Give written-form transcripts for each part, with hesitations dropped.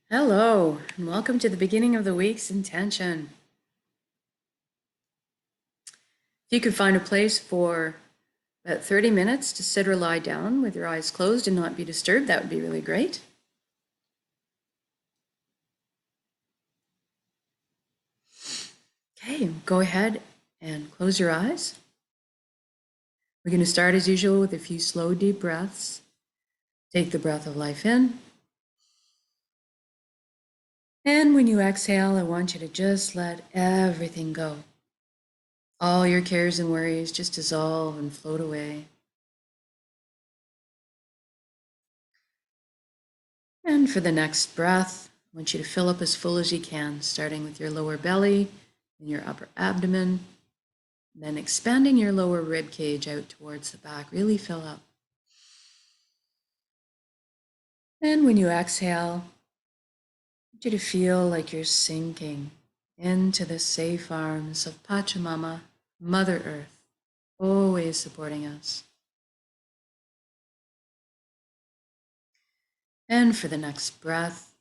Hello, and welcome to the beginning of the week's intention. If you could find a place for about 30 minutes to sit or lie down with your eyes closed and not be disturbed, that would be really great. Okay, go ahead and close your eyes. We're going to start as usual with a few slow, deep breaths. Take the breath of life in. And when you exhale, I want you to just let everything go. All your cares and worries just dissolve and float away. And for the next breath, I want you to fill up as full as you can, starting with your lower belly and your upper abdomen, then expanding your lower rib cage out towards the back. Really fill up. And when you exhale, I want you to feel like you're sinking into the safe arms of Pachamama, Mother Earth, always supporting us. And for the next breath,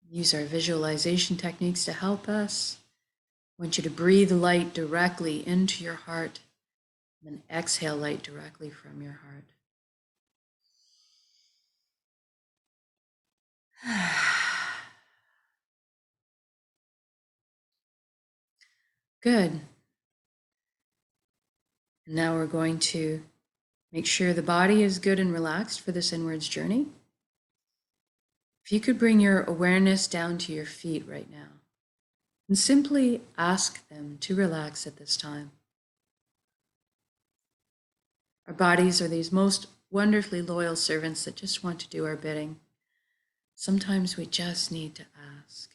use our visualization techniques to help us. I want you to breathe light directly into your heart, and then exhale light directly from your heart. Good. And now we're going to make sure the body is good and relaxed for this inwards journey. If you could bring your awareness down to your feet right now and simply ask them to relax at this time. Our bodies are these most wonderfully loyal servants that just want to do our bidding. Sometimes we just need to ask.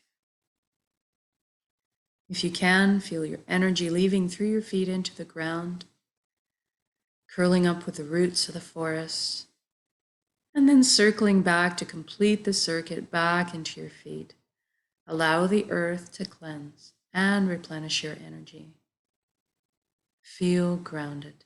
If you can, feel your energy leaving through your feet into the ground, curling up with the roots of the forest, and then circling back to complete the circuit back into your feet. Allow the earth to cleanse and replenish your energy. Feel grounded.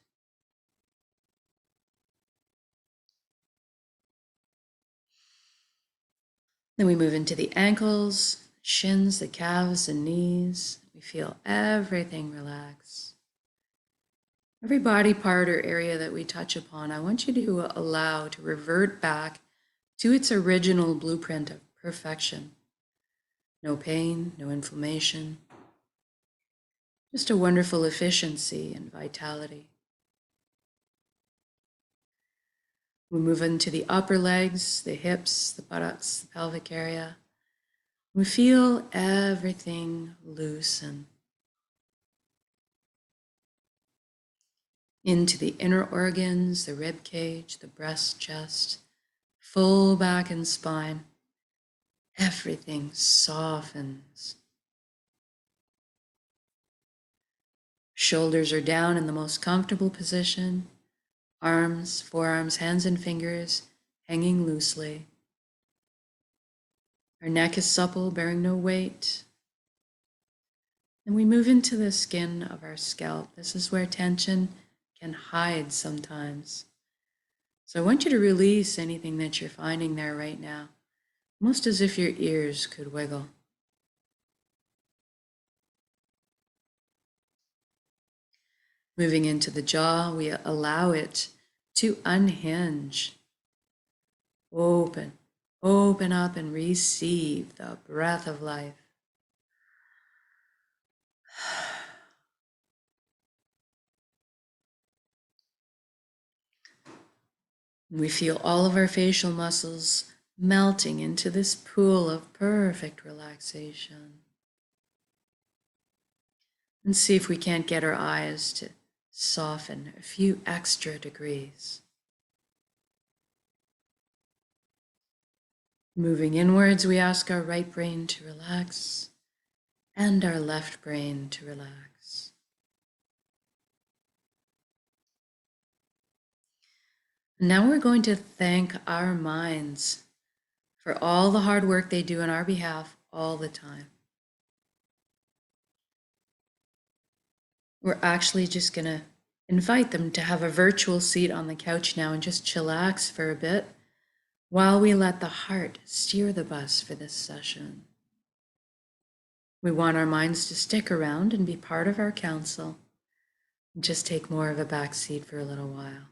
Then we move into the ankles, shins, the calves, and knees. We feel everything relax. Every body part or area that we touch upon, I want you to allow to revert back to its original blueprint of perfection. No pain, no inflammation, just a wonderful efficiency and vitality. We move into the upper legs, the hips, the buttocks, the pelvic area. We feel everything loosen. Into the inner organs, the rib cage, the breast, chest, full back and spine. Everything softens. Shoulders are down in the most comfortable position. Arms, forearms, hands, and fingers hanging loosely. Our neck is supple, bearing no weight. And we move into the skin of our scalp. This is where tension can hide sometimes. So I want you to release anything that you're finding there right now, almost as if your ears could wiggle. Moving into the jaw, we allow it to unhinge. Open up and receive the breath of life. We feel all of our facial muscles melting into this pool of perfect relaxation. And see if we can't get our eyes to soften a few extra degrees. Moving inwards, we ask our right brain to relax and our left brain to relax. Now we're going to thank our minds for all the hard work they do on our behalf all the time. We're actually just going to invite them to have a virtual seat on the couch now and just chillax for a bit while we let the heart steer the bus for this session. We want our minds to stick around and be part of our council and just take more of a back seat for a little while.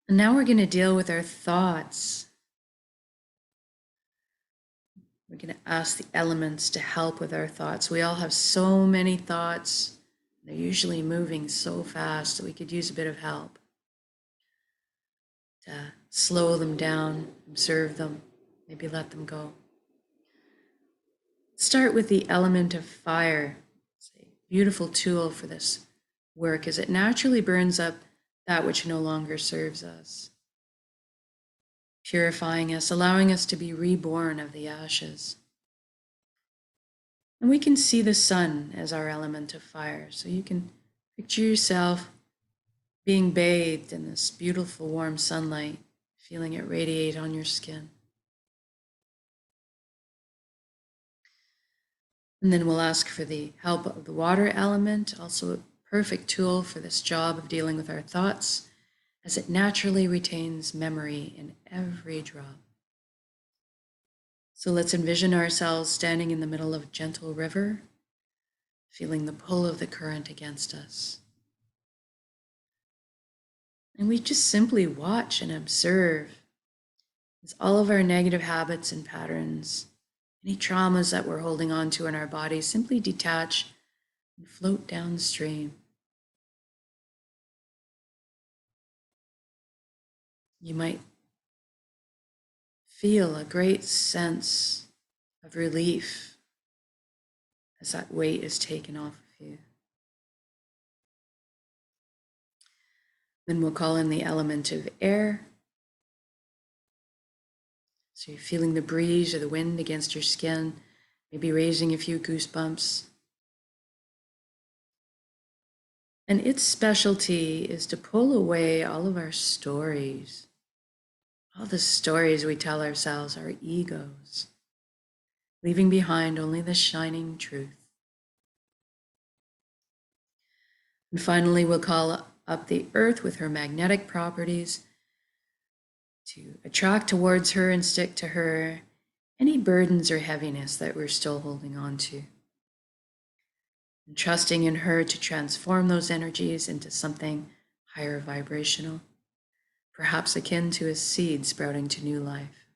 And now we're going to deal with our thoughts. We're going to ask the elements to help with our thoughts. We all have so many thoughts. They're usually moving so fast that we could use a bit of help to slow them down, observe them, maybe let them go. Start with the element of fire. It's a beautiful tool for this work as it naturally burns up that which no longer serves us, purifying us, allowing us to be reborn of the ashes. And we can see the sun as our element of fire. So you can picture yourself being bathed in this beautiful warm sunlight, feeling it radiate on your skin. And then we'll ask for the help of the water element, also a perfect tool for this job of dealing with our thoughts, as it naturally retains memory in every drop. So let's envision ourselves standing in the middle of a gentle river, feeling the pull of the current against us. And we just simply watch and observe as all of our negative habits and patterns, any traumas that we're holding on to in our bodies, simply detach and float downstream. You might feel a great sense of relief as that weight is taken off of you. Then we'll call in the element of air. So you're feeling the breeze or the wind against your skin, maybe raising a few goosebumps. And its specialty is to pull away all of our stories, all the stories we tell ourselves, our egos, leaving behind only the shining truth. And finally, we'll call up the earth with her magnetic properties to attract towards her and stick to her any burdens or heaviness that we're still holding on to. And trusting in her to transform those energies into something higher vibrational, perhaps akin to a seed sprouting to new life.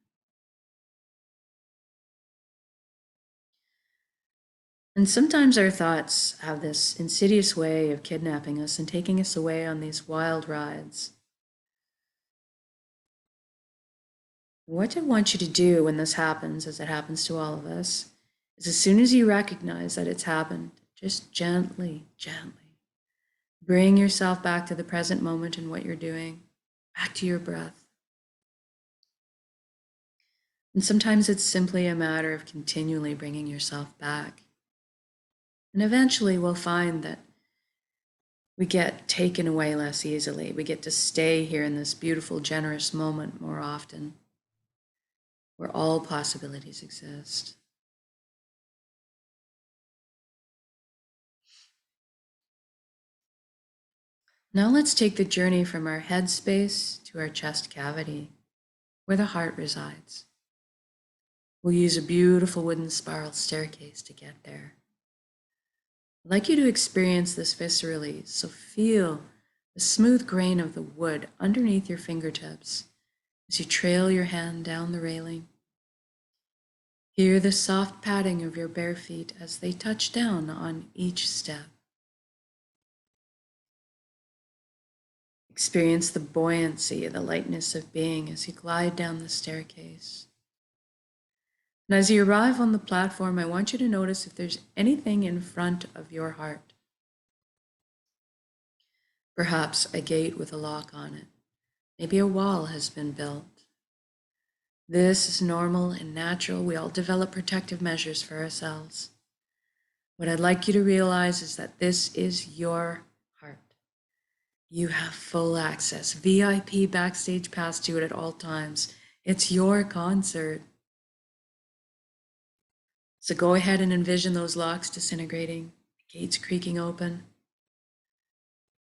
And sometimes our thoughts have this insidious way of kidnapping us and taking us away on these wild rides. What I want you to do when this happens, as it happens to all of us, is as soon as you recognize that it's happened, just gently bring yourself back to the present moment and what you're doing, back to your breath. And sometimes it's simply a matter of continually bringing yourself back. And eventually we'll find that we get taken away less easily. We get to stay here in this beautiful, generous moment more often, where all possibilities exist. Now let's take the journey from our head space to our chest cavity, where the heart resides. We'll use a beautiful wooden spiral staircase to get there. I'd like you to experience this viscerally, so feel the smooth grain of the wood underneath your fingertips as you trail your hand down the railing. Hear the soft padding of your bare feet as they touch down on each step. Experience the buoyancy, the lightness of being as you glide down the staircase. And as you arrive on the platform, I want you to notice if there's anything in front of your heart. Perhaps a gate with a lock on it. Maybe a wall has been built. This is normal and natural. We all develop protective measures for ourselves. What I'd like you to realize is that this is your heart. You have full access, VIP backstage pass to it at all times. It's your concert. So go ahead and envision those locks disintegrating, the gates creaking open.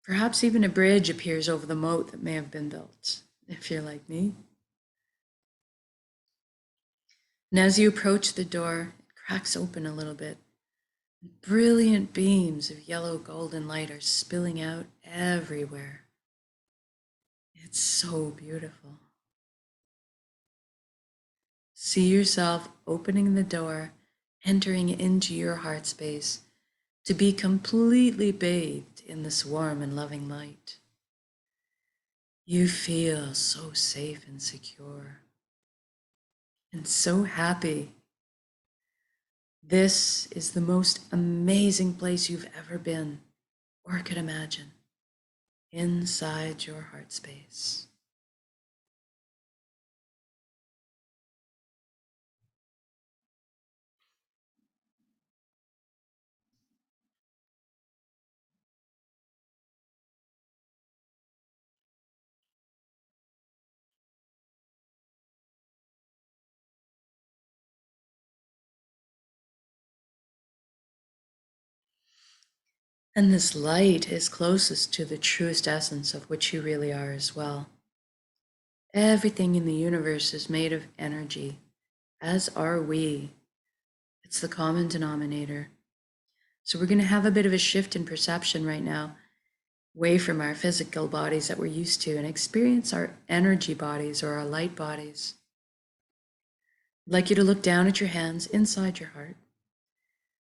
Perhaps even a bridge appears over the moat that may have been built, if you're like me. And as you approach the door, it cracks open a little bit. Brilliant beams of yellow golden light are spilling out everywhere. It's so beautiful. See yourself opening the door, entering into your heart space to be completely bathed in this warm and loving light. You feel so safe and secure and so happy. This is the most amazing place you've ever been or could imagine, inside your heart space. And this light is closest to the truest essence of which you really are as well. Everything in the universe is made of energy, as are we. It's the common denominator. So we're going to have a bit of a shift in perception right now, away from our physical bodies that we're used to, and experience our energy bodies or our light bodies. I'd like you to look down at your hands inside your heart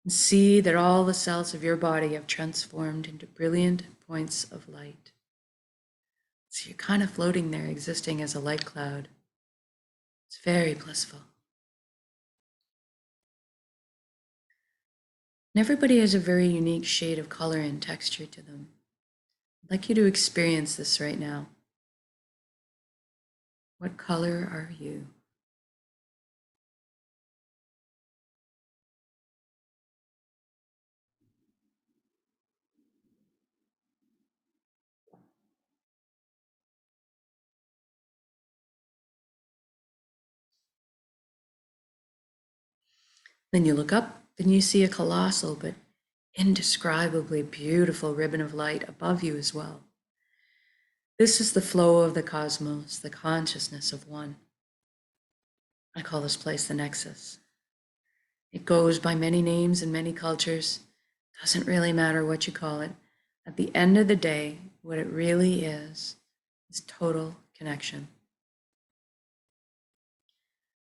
and see that all the cells of your body have transformed into brilliant points of light. So you're kind of floating there, existing as a light cloud. It's very blissful. And everybody has a very unique shade of color and texture to them. I'd like you to experience this right now. What color are you? Then you look up and you see a colossal but indescribably beautiful ribbon of light above you as well. This is the flow of the cosmos, the consciousness of one. I call this place the Nexus. It goes by many names in many cultures. Doesn't really matter what you call it. At the end of the day, what it really is total connection.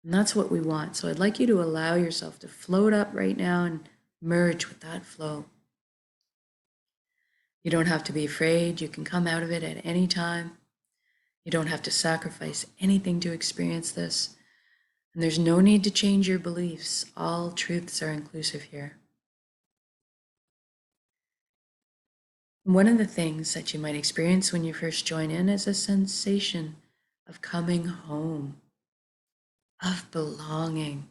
And that's what we want. So I'd like you to allow yourself to float up right now and merge with that flow. You don't have to be afraid. You can come out of it at any time. You don't have to sacrifice anything to experience this. And there's no need to change your beliefs. All truths are inclusive here. One of the things that you might experience when you first join in is a sensation of coming home, of belonging.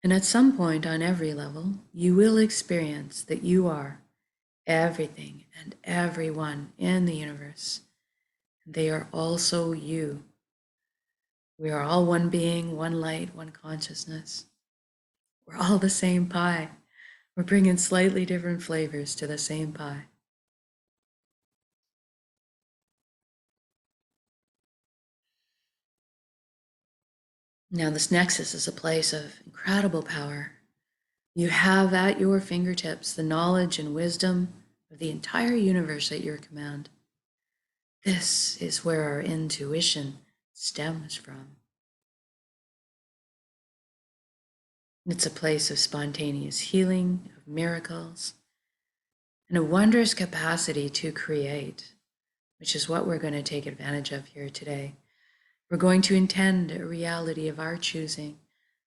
And at some point on every level, you will experience that you are everything and everyone in the universe. And they are also you. We are all one being, one light, one consciousness. We're all the same pie. We're bringing slightly different flavors to the same pie. Now, this nexus is a place of incredible power. You have at your fingertips the knowledge and wisdom of the entire universe at your command. This is where our intuition stems from. It's a place of spontaneous healing, of miracles, and a wondrous capacity to create, which is what we're going to take advantage of here today. We're going to intend a reality of our choosing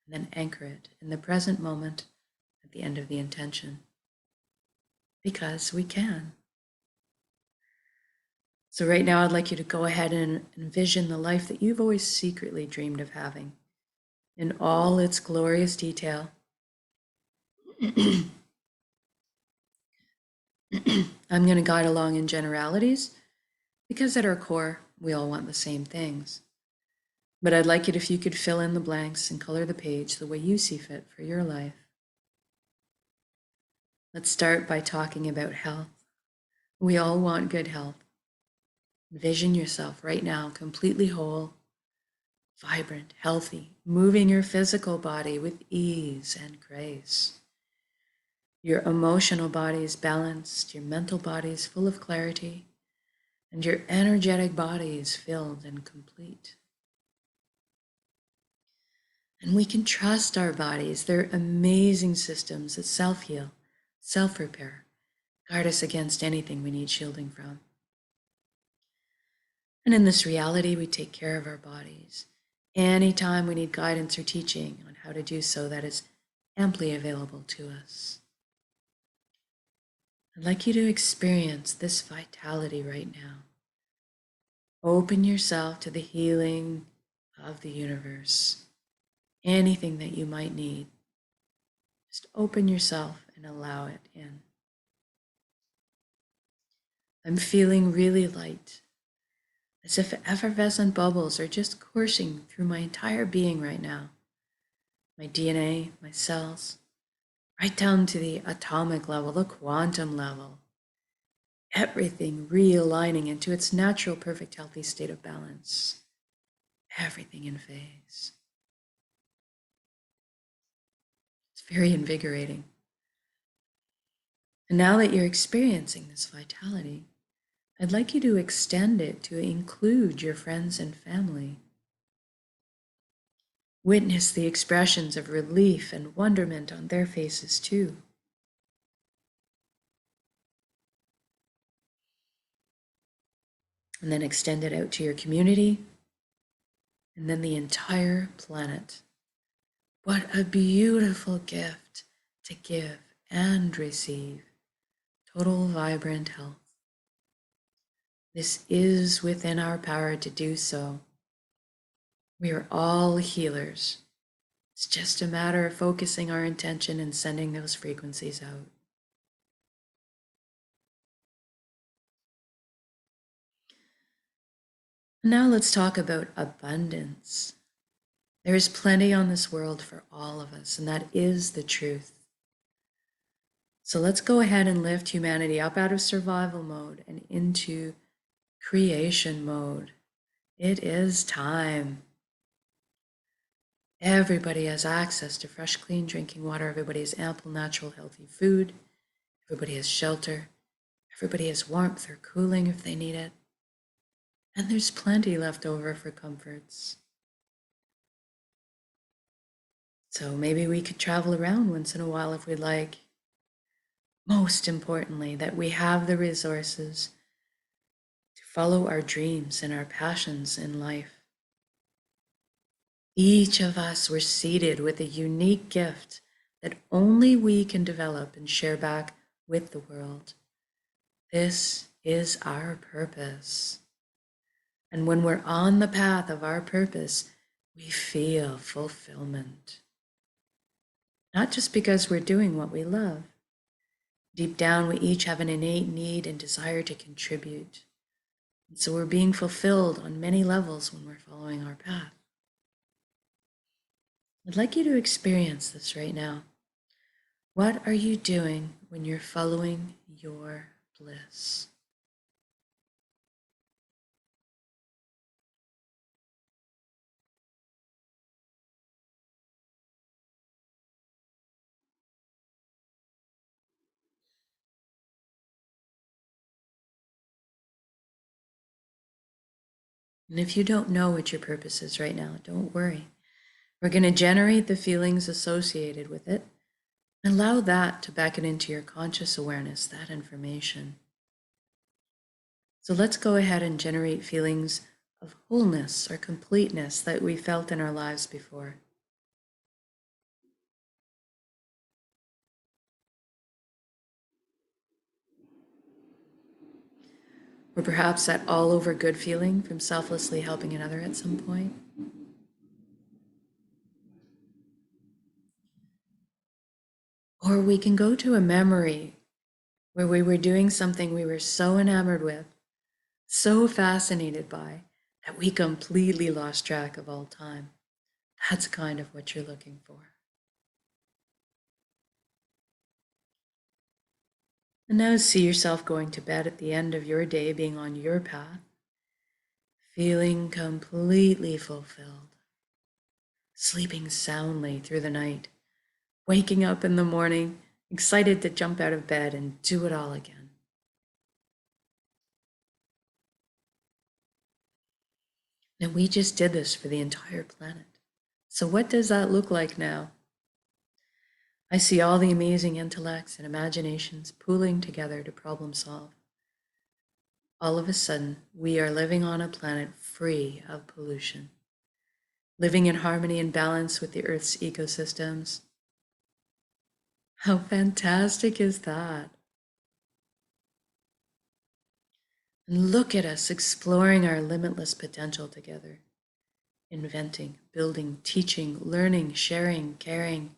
and then anchor it in the present moment at the end of the intention. Because we can. So right now I'd like you to go ahead and envision the life that you've always secretly dreamed of having in all its glorious detail. I'm going to guide along in generalities because at our core, we all want the same things. But I'd like it if you could fill in the blanks and color the page the way you see fit for your life. Let's start by talking about health. We all want good health. Envision yourself right now completely whole, vibrant, healthy, moving your physical body with ease and grace. Your emotional body is balanced, your mental body is full of clarity, and your energetic body is filled and complete. And we can trust our bodies. They're amazing systems that self-heal, self-repair, guard us against anything we need shielding from. And in this reality, we take care of our bodies. Anytime we need guidance or teaching on how to do so, that is amply available to us. I'd like you to experience this vitality right now. Open yourself to the healing of the universe. Anything that you might need, just open yourself and allow it in. I'm feeling really light, as if effervescent bubbles are just coursing through my entire being right now. My DNA, my cells, right down to the atomic level, the quantum level. Everything realigning into its natural, perfect, healthy state of balance. Everything in phase. It's very invigorating. And now that you're experiencing this vitality, I'd like you to extend it to include your friends and family. Witness the expressions of relief and wonderment on their faces too. And then extend it out to your community, and then the entire planet. What a beautiful gift to give and receive. Total vibrant health. This is within our power to do so. We are all healers. It's just a matter of focusing our intention and sending those frequencies out. Now let's talk about abundance. There is plenty on this world for all of us, and that is the truth. So let's go ahead and lift humanity up out of survival mode and into creation mode. It is time. Everybody has access to fresh, clean drinking water. Everybody has ample, natural, healthy food. Everybody has shelter. Everybody has warmth or cooling if they need it. And there's plenty left over for comforts. So maybe we could travel around once in a while if we'd like. Most importantly, that we have the resources to follow our dreams and our passions in life. Each of us were seated with a unique gift that only we can develop and share back with the world. This is our purpose. And when we're on the path of our purpose, we feel fulfillment. Not just because we're doing what we love. Deep down, we each have an innate need and desire to contribute. And so we're being fulfilled on many levels when we're following our path. I'd like you to experience this right now. What are you doing when you're following your bliss? And if you don't know what your purpose is right now, don't worry. We're going to generate the feelings associated with it and allow that to beckon into your conscious awareness, that information. So let's go ahead and generate feelings of wholeness or completeness that we felt in our lives before. Or perhaps that all over good feeling from selflessly helping another at some point. Or we can go to a memory where we were doing something we were so enamored with, so fascinated by, that we completely lost track of all time. That's kind of what you're looking for. And now see yourself going to bed at the end of your day, being on your path, feeling completely fulfilled, sleeping soundly through the night, waking up in the morning, excited to jump out of bed and do it all again. And we just did this for the entire planet. So what does that look like now? I see all the amazing intellects and imaginations pooling together to problem solve. All of a sudden, we are living on a planet free of pollution, living in harmony and balance with the Earth's ecosystems. How fantastic is that? And look at us exploring our limitless potential together, inventing, building, teaching, learning, sharing, caring,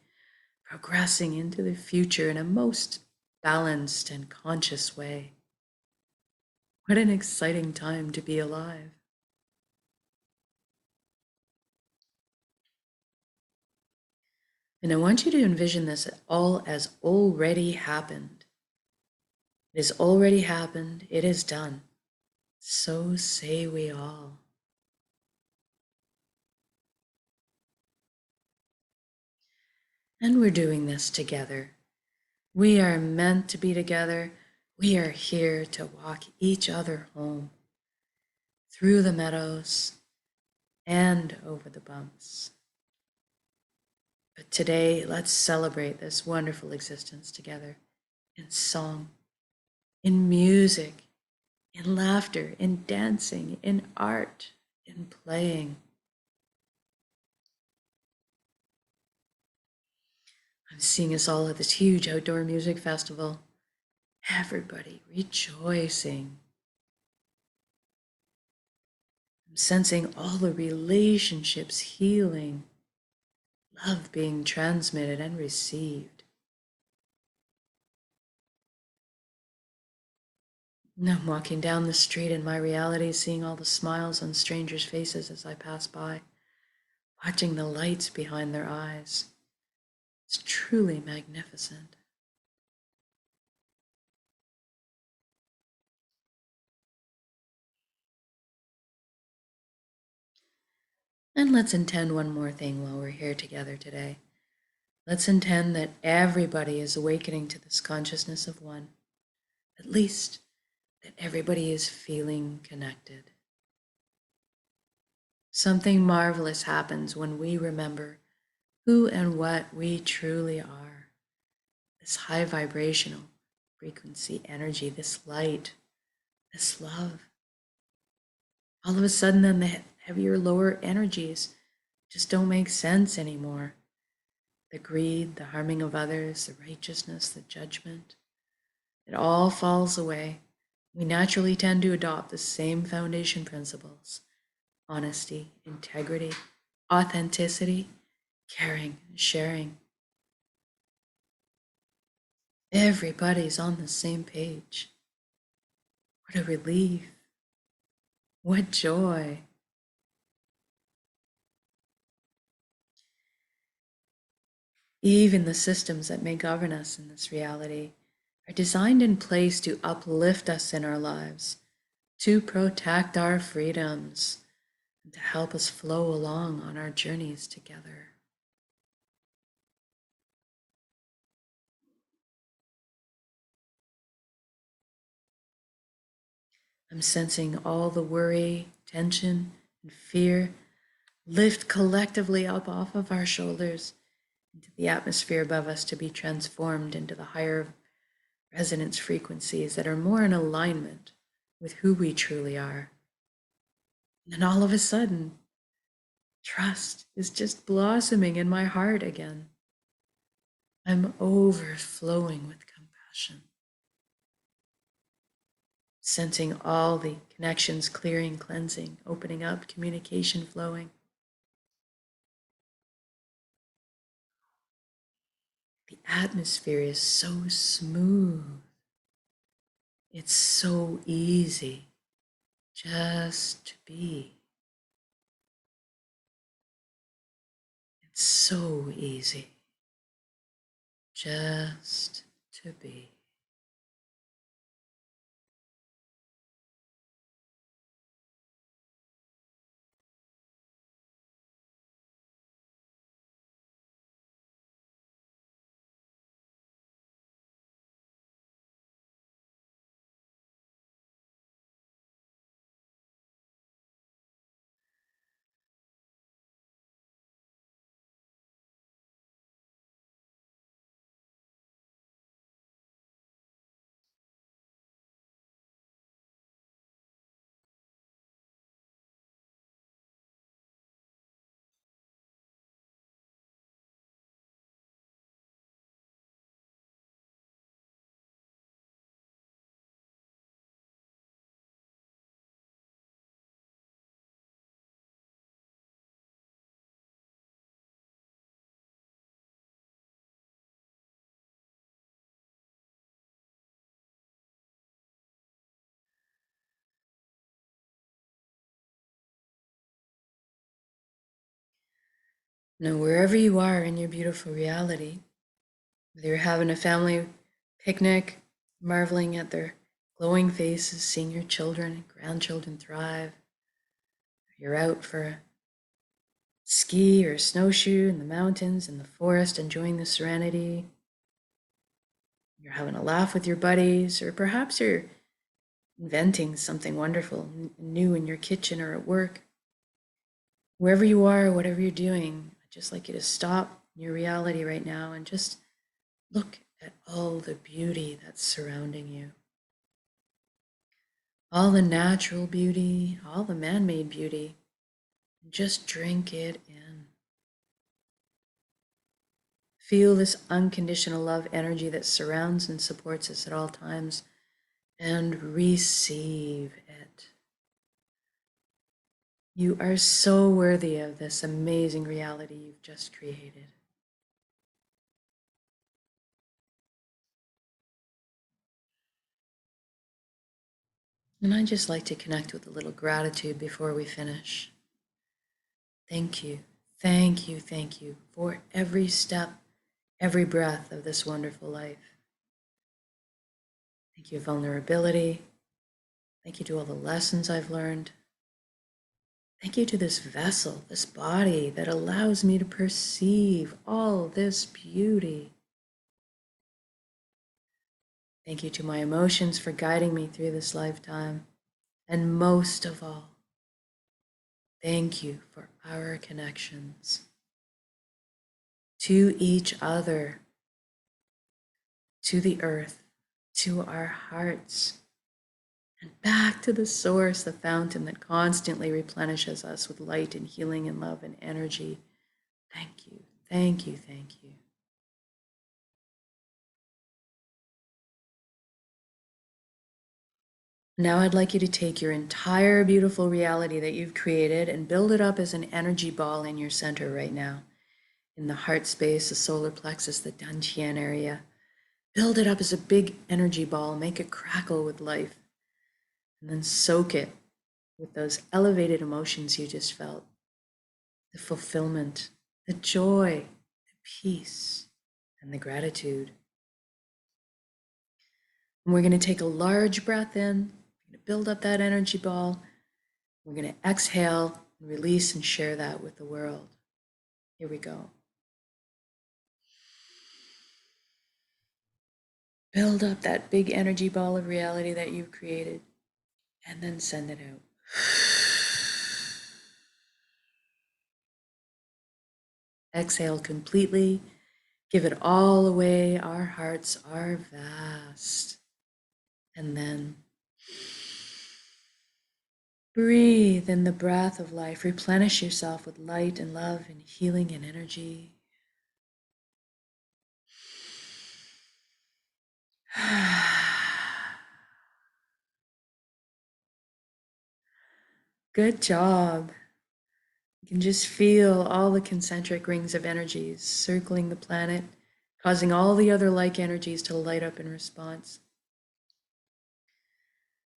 progressing into the future in a most balanced and conscious way. What an exciting time to be alive. And I want you to envision this all as already happened. It has already happened. It is done. So say we all. And we're doing this together. We are meant to be together. We are here to walk each other home through the meadows and over the bumps. But today, let's celebrate this wonderful existence together in song, in music, in laughter, in dancing, in art, in playing. I'm seeing us all at this huge outdoor music festival. Everybody rejoicing. I'm sensing all the relationships healing, love being transmitted and received. And I'm walking down the street in my reality, seeing all the smiles on strangers' faces as I pass by, watching the lights behind their eyes. It's truly magnificent. And let's intend one more thing while we're here together today. Let's intend that everybody is awakening to this consciousness of one, at least that everybody is feeling connected. Something marvelous happens when we remember who and what we truly are. This high vibrational frequency energy, this light, this love. All of a sudden, then the heavier, lower energies just don't make sense anymore. The greed, the harming of others, the righteousness, the judgment, it all falls away. We naturally tend to adopt the same foundation principles: honesty, integrity, authenticity, caring, sharing. Everybody's on the same page. What a relief. What joy. Even the systems that may govern us in this reality are designed in place to uplift us in our lives, to protect our freedoms, and to help us flow along on our journeys together. I'm sensing all the worry, tension, and fear lift collectively up off of our shoulders into the atmosphere above us to be transformed into the higher resonance frequencies that are more in alignment with who we truly are. And then all of a sudden, trust is just blossoming in my heart again. I'm overflowing with compassion, sensing all the connections clearing, cleansing, opening up, communication flowing. The atmosphere is so smooth. It's so easy just to be. It's so easy just to be. Now, wherever you are in your beautiful reality, whether you're having a family picnic, marveling at their glowing faces, seeing your children and grandchildren thrive, you're out for a ski or a snowshoe in the mountains, in the forest, enjoying the serenity, you're having a laugh with your buddies, or perhaps you're inventing something wonderful, new in your kitchen or at work. Wherever you are, whatever you're doing, I'd just like you to stop your reality right now and just look at all the beauty that's surrounding you. All the natural beauty, all the man-made beauty. Just drink it in. Feel this unconditional love energy that surrounds and supports us at all times, and receive it. You are so worthy of this amazing reality you've just created. And I'd just like to connect with a little gratitude before we finish. Thank you, thank you, thank you for every step, every breath of this wonderful life. Thank you, vulnerability. Thank you to all the lessons I've learned. Thank you to this vessel, this body that allows me to perceive all this beauty. Thank you to my emotions for guiding me through this lifetime. And most of all, thank you for our connections to each other, to the earth, to our hearts, and back to the source, the fountain that constantly replenishes us with light and healing and love and energy. Thank you, thank you, thank you. Now I'd like you to take your entire beautiful reality that you've created and build it up as an energy ball in your center right now. In the heart space, the solar plexus, the dantian area. Build it up as a big energy ball, make it crackle with life, and then soak it with those elevated emotions you just felt. The fulfillment, the joy, the peace, and the gratitude. And we're going to take a large breath in, we're going to build up that energy ball. We're going to exhale, and release, and share that with the world. Here we go. Build up that big energy ball of reality that you've created, and then send it out. Exhale completely. Give it all away. Our hearts are vast. And then breathe in the breath of life. Replenish yourself with light and love and healing and energy. Good job. You can just feel all the concentric rings of energies circling the planet, causing all the other like energies to light up in response.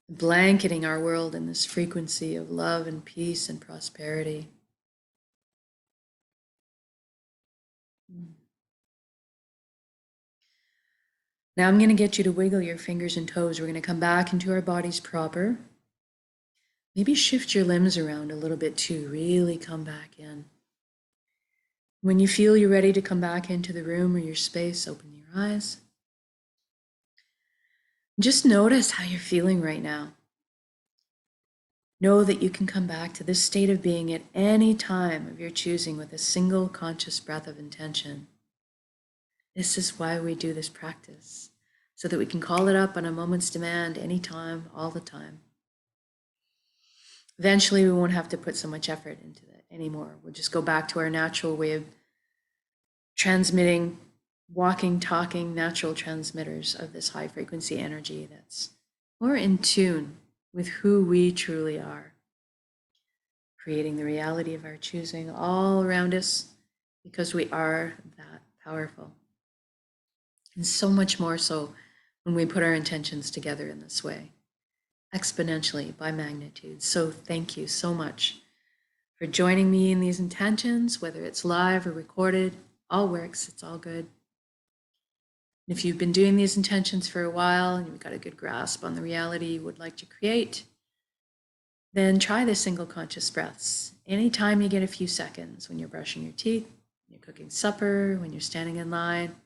Blanketing our world in this frequency of love and peace and prosperity. Now I'm going to get you to wiggle your fingers and toes. We're going to come back into our bodies proper. Maybe shift your limbs around a little bit too. Really come back in. When you feel you're ready to come back into the room or your space, open your eyes. Just notice how you're feeling right now. Know that you can come back to this state of being at any time of your choosing with a single conscious breath of intention. This is why we do this practice, so that we can call it up on a moment's demand anytime, all the time. Eventually, we won't have to put so much effort into that anymore. We'll just go back to our natural way of transmitting, walking, talking, natural transmitters of this high frequency energy that's more in tune with who we truly are, creating the reality of our choosing all around us because we are that powerful. And so much more so when we put our intentions together in this way, exponentially by magnitude. So thank you so much for joining me in these intentions, whether it's live or recorded. All works, it's all good. If you've been doing these intentions for a while and you've got a good grasp on the reality you would like to create, then try the single conscious breaths anytime you get a few seconds, when you're brushing your teeth, when you're cooking supper, when you're standing in line.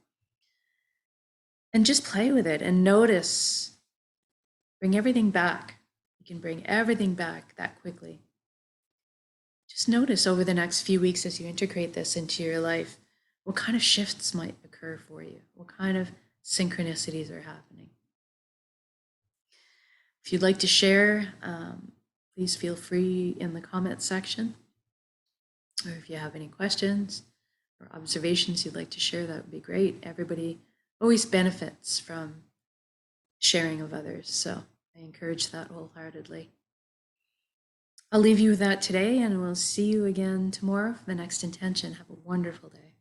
And just play with it and notice, bring everything back. You can bring everything back that quickly. Just notice over the next few weeks as you integrate this into your life, what kind of shifts might occur for you? What kind of synchronicities are happening? If you'd like to share, please feel free in the comments section. Or if you have any questions or observations you'd like to share, that would be great. Everybody always benefits from sharing of others, so I encourage that wholeheartedly. I'll leave you with that today, and we'll see you again tomorrow for the next intention. Have a wonderful day.